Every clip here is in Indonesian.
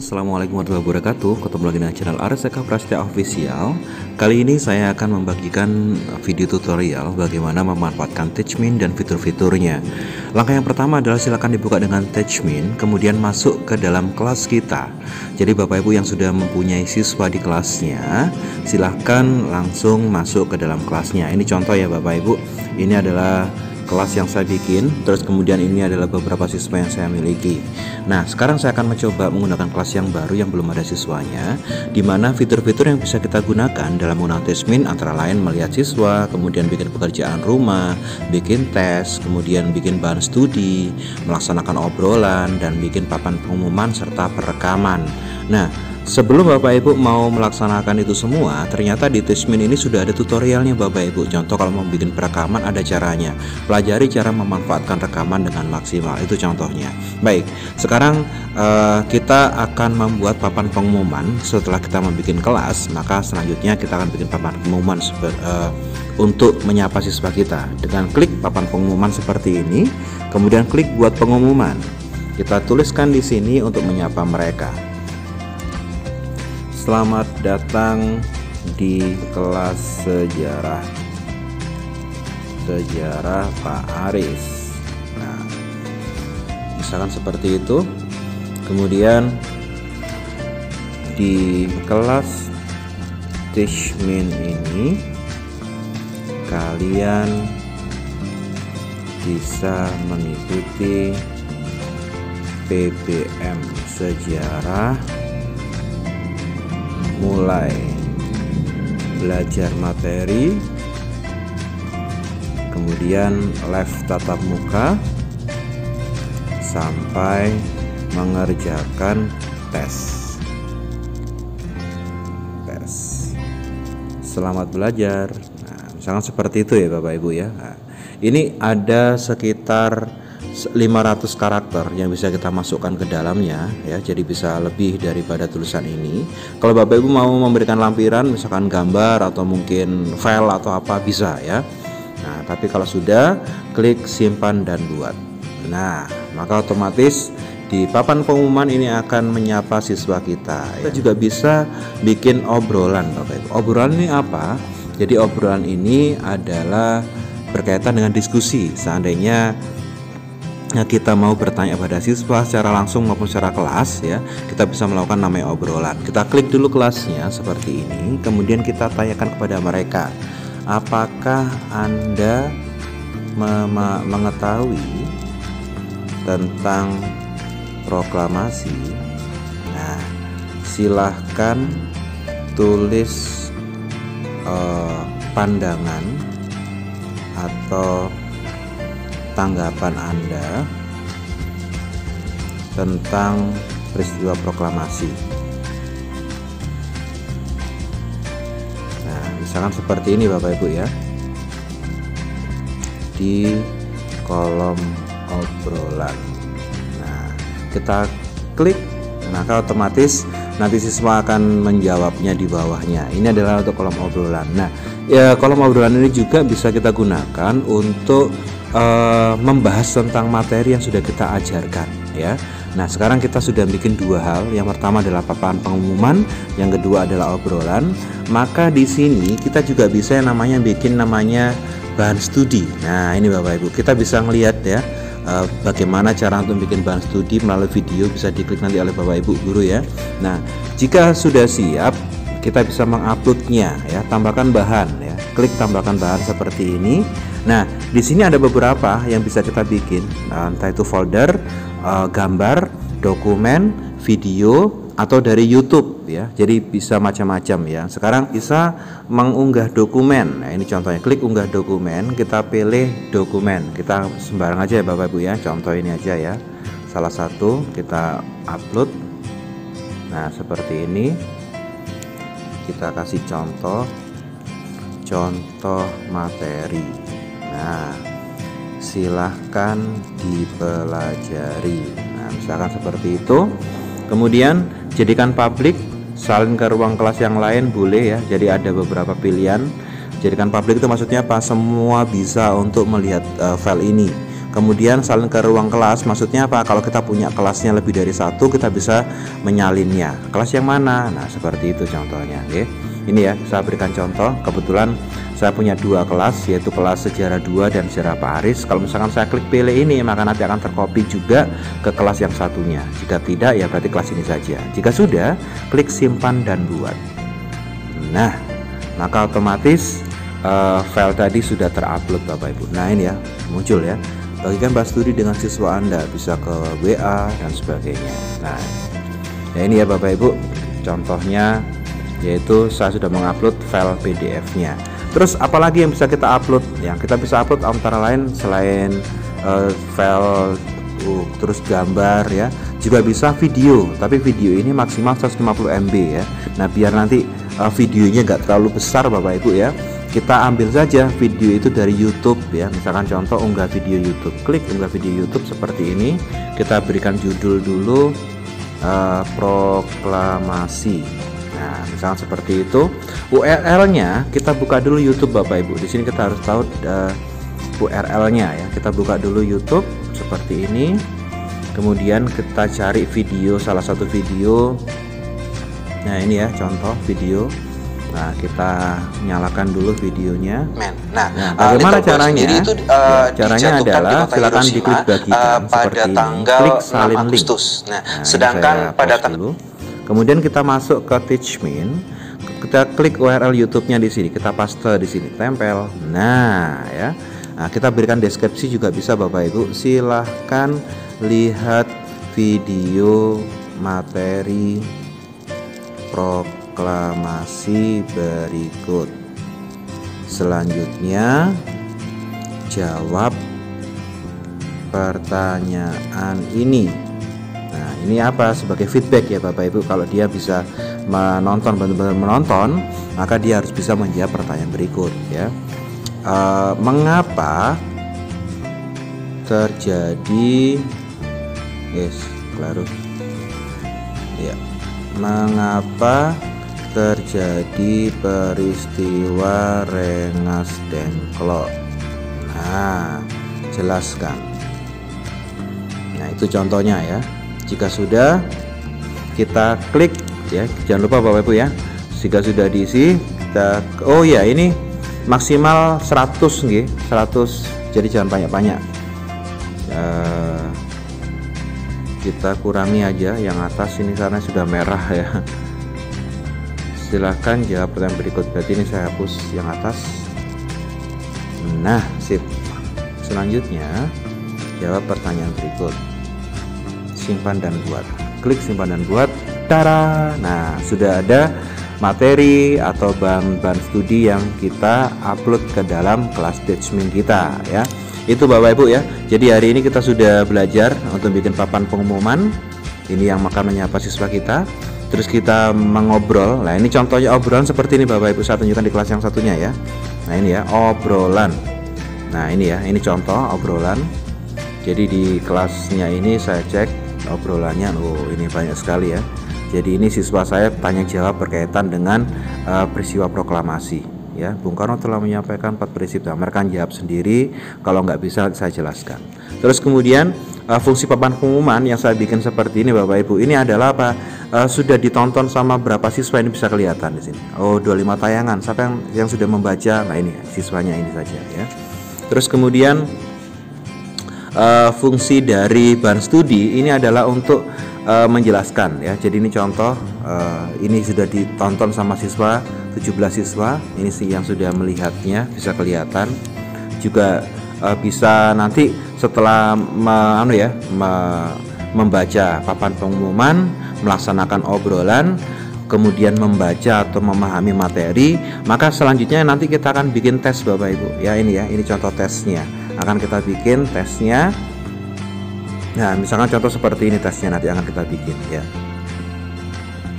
Assalamualaikum warahmatullahi wabarakatuh. Ketemu lagi dengan channel Areseka Prasetya Official. Kali ini saya akan membagikan video tutorial bagaimana memanfaatkan Teachmin dan fitur-fiturnya. Langkah yang pertama adalah silakan dibuka dengan Teachmin, kemudian masuk ke dalam kelas kita. Jadi Bapak Ibu yang sudah mempunyai siswa di kelasnya, silahkan langsung masuk ke dalam kelasnya. Ini contoh ya Bapak Ibu. Ini adalah kelas yang saya bikin, terus kemudian ini adalah beberapa siswa yang saya miliki. Nah, sekarang saya akan mencoba menggunakan kelas yang baru yang belum ada siswanya, di mana fitur-fitur yang bisa kita gunakan dalam menggunakan Teachmin antara lain melihat siswa, kemudian bikin pekerjaan rumah, bikin tes, kemudian bikin bahan studi, melaksanakan obrolan, dan bikin papan pengumuman serta perekaman. Nah, sebelum Bapak Ibu mau melaksanakan itu semua, ternyata di Teachmin ini sudah ada tutorialnya Bapak Ibu. Contoh kalau mau bikin perekaman ada caranya. Pelajari cara memanfaatkan rekaman dengan maksimal. Itu contohnya. Baik, sekarang kita akan membuat papan pengumuman. Setelah kita membuat kelas, maka selanjutnya kita akan bikin papan pengumuman untuk menyapa siswa kita. Dengan klik papan pengumuman seperti ini, kemudian klik buat pengumuman. Kita tuliskan di sini untuk menyapa mereka. Selamat datang di kelas sejarah Pak Aris. Nah, misalkan seperti itu. Kemudian di kelas Teachmin ini kalian bisa mengikuti PBM sejarah, mulai belajar materi, kemudian live tatap muka, sampai mengerjakan tes. Selamat belajar. Nah, misalkan seperti itu ya Bapak Ibu ya. Nah, ini ada sekitar 500 karakter yang bisa kita masukkan ke dalamnya ya, jadi bisa lebih daripada tulisan ini. Kalau Bapak Ibu mau memberikan lampiran misalkan gambar atau mungkin file atau apa bisa ya. Nah, tapi kalau sudah, klik simpan dan buat. Nah, maka otomatis di papan pengumuman ini akan menyapa siswa kita ya. Kita juga bisa bikin obrolan Bapak Ibu. Obrolan ini apa? Jadi obrolan ini adalah berkaitan dengan diskusi. Seandainya kita mau bertanya pada siswa secara langsung maupun secara kelas ya, kita bisa melakukan namanya obrolan. Kita klik dulu kelasnya seperti ini, kemudian kita tanyakan kepada mereka, apakah Anda mengetahui tentang proklamasi? Nah, silahkan tulis pandangan atau tanggapan Anda tentang peristiwa proklamasi. Nah, misalkan seperti ini Bapak Ibu ya, di kolom obrolan. Nah, kita klik, maka otomatis nanti siswa akan menjawabnya di bawahnya. Ini adalah untuk kolom obrolan. Nah, ya, kolom obrolan ini juga bisa kita gunakan untuk membahas tentang materi yang sudah kita ajarkan ya. Nah, sekarang kita sudah bikin dua hal. Yang pertama adalah papan pengumuman, yang kedua adalah obrolan. Maka di sini kita juga bisa yang namanya bikin bahan studi. Nah, ini Bapak Ibu, kita bisa melihat ya bagaimana cara untuk bikin bahan studi melalui video, bisa diklik nanti oleh Bapak Ibu guru ya. Nah, jika sudah siap, kita bisa menguploadnya ya, tambahkan bahan ya. Klik tambahkan bahan seperti ini. Nah, di sini ada beberapa yang bisa kita bikin, entah itu folder, gambar, dokumen, video, atau dari YouTube ya. Jadi bisa macam-macam ya. Sekarang bisa mengunggah dokumen. Nah, ini contohnya, klik unggah dokumen, kita pilih dokumen. Kita sembarang aja ya Bapak Ibu ya. Contoh ini aja ya. Salah satu kita upload. Nah, seperti ini. Kita kasih contoh materi. Nah, silahkan dipelajari. Nah, misalkan seperti itu. Kemudian jadikan publik, salin ke ruang kelas yang lain boleh ya. Jadi ada beberapa pilihan. Jadikan publik itu maksudnya apa? Semua bisa untuk melihat file ini. kemudian salin ke ruang kelas. Maksudnya apa? Kalau kita punya kelasnya lebih dari satu, kita bisa menyalinnya. Kelas yang mana? Nah, seperti itu contohnya. Oke. Ini ya, saya berikan contoh. Kebetulan saya punya dua kelas, yaitu kelas sejarah 2 dan sejarah Paris. Kalau misalkan saya klik pilih ini, maka nanti akan tercopy juga ke kelas yang satunya. Jika tidak, ya berarti kelas ini saja. Jika sudah, klik simpan dan buat. Nah, maka otomatis file tadi sudah terupload Bapak Ibu. Nah, ini ya, muncul ya. Bagikan bahas studi dengan siswa Anda, bisa ke WA dan sebagainya. Nah, ya ini ya Bapak Ibu, contohnya yaitu saya sudah mengupload file PDF-nya. Terus apalagi yang bisa kita upload? Yang kita bisa upload antara lain selain file terus gambar ya, juga bisa video. Tapi video ini maksimal 150 MB ya. Nah, biar nanti videonya nggak terlalu besar Bapak Ibu ya, kita ambil saja video itu dari YouTube ya. Misalkan contoh unggah video YouTube, klik unggah video YouTube seperti ini. Kita berikan judul dulu proklamasi. Nah, misalkan seperti itu. URL-nya kita buka dulu YouTube Bapak Ibu. Di sini kita harus tahu URL-nya ya. Kita buka dulu YouTube seperti ini. Kemudian kita cari video, salah satu video. Nah, ini ya contoh video. Nah, kita nyalakan dulu videonya. Nah, bagaimana caranya? Itu, caranya adalah silakan diklik bagikan seperti ini. Klik salin link. Nah, sedangkan pada dulu. Kemudian kita masuk ke Teachmin, kita klik URL YouTube-nya di sini, kita paste di sini, tempel. Nah, ya. Nah, kita berikan deskripsi juga bisa Bapak Ibu. Silahkan lihat video materi proklamasi berikut. Selanjutnya jawab pertanyaan ini. Nah, ini apa? Sebagai feedback ya Bapak Ibu. Kalau dia bisa menonton, benar-benar menonton, maka dia harus bisa menjawab pertanyaan berikut ya. Mengapa terjadi ya, mengapa terjadi peristiwa Rengas Dengklok? Nah, jelaskan. Nah, itu contohnya ya. Jika sudah, kita klik ya, jangan lupa Bapak Ibu ya. Jika sudah diisi, kita ini maksimal 100 nggih, 100. Jadi jangan banyak-banyak. Kita kurangi aja yang atas ini karena sudah merah ya. Silahkan jawab pertanyaan berikut. Berarti ini saya hapus yang atas. Nah, sip. Selanjutnya jawab pertanyaan berikut. Simpan dan buat. Klik simpan dan buat. Tara. Nah, sudah ada materi atau bahan studi yang kita upload ke dalam kelas Teachmin kita ya. Itu Bapak Ibu ya. Jadi hari ini kita sudah belajar untuk bikin papan pengumuman. Ini yang akan menyapa siswa kita. Terus kita mengobrol. Nah, ini contohnya obrolan seperti ini Bapak Ibu. Saya tunjukkan di kelas yang satunya ya. Nah, ini ya obrolan. Nah, ini ya, ini contoh obrolan. Jadi di kelasnya ini saya cek obrolannya, ini banyak sekali ya. Jadi ini siswa saya tanya jawab berkaitan dengan peristiwa proklamasi ya. Bung Karno telah menyampaikan 4 prinsip. Nah, mereka jawab sendiri, kalau nggak bisa saya jelaskan. Terus kemudian fungsi papan pengumuman yang saya bikin seperti ini Bapak Ibu, ini adalah apa? Sudah ditonton sama berapa siswa, ini bisa kelihatan di sini. 25 tayangan. Siapa yang sudah membaca? Nah, ini siswanya ini saja ya. Terus kemudian fungsi dari bahan studi ini adalah untuk menjelaskan ya. Jadi ini contoh, ini sudah ditonton sama siswa 17 siswa. Ini sih yang sudah melihatnya, bisa kelihatan. Juga bisa nanti setelah membaca papan pengumuman, melaksanakan obrolan, kemudian membaca atau memahami materi, maka selanjutnya nanti kita akan bikin tes Bapak Ibu ya. Ini ya, ini contoh tesnya. Akan kita bikin tesnya. Nah, misalkan contoh seperti ini tesnya nanti akan kita bikin ya.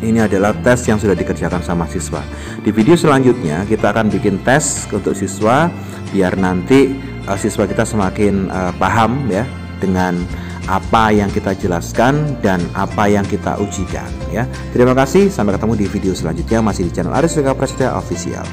Ini adalah tes yang sudah dikerjakan sama siswa. Di video selanjutnya kita akan bikin tes untuk siswa biar nanti siswa kita semakin paham ya dengan apa yang kita jelaskan dan apa yang kita ujikan ya. Terima kasih, sampai ketemu di video selanjutnya masih di channel Aris Eka Prasetya Official.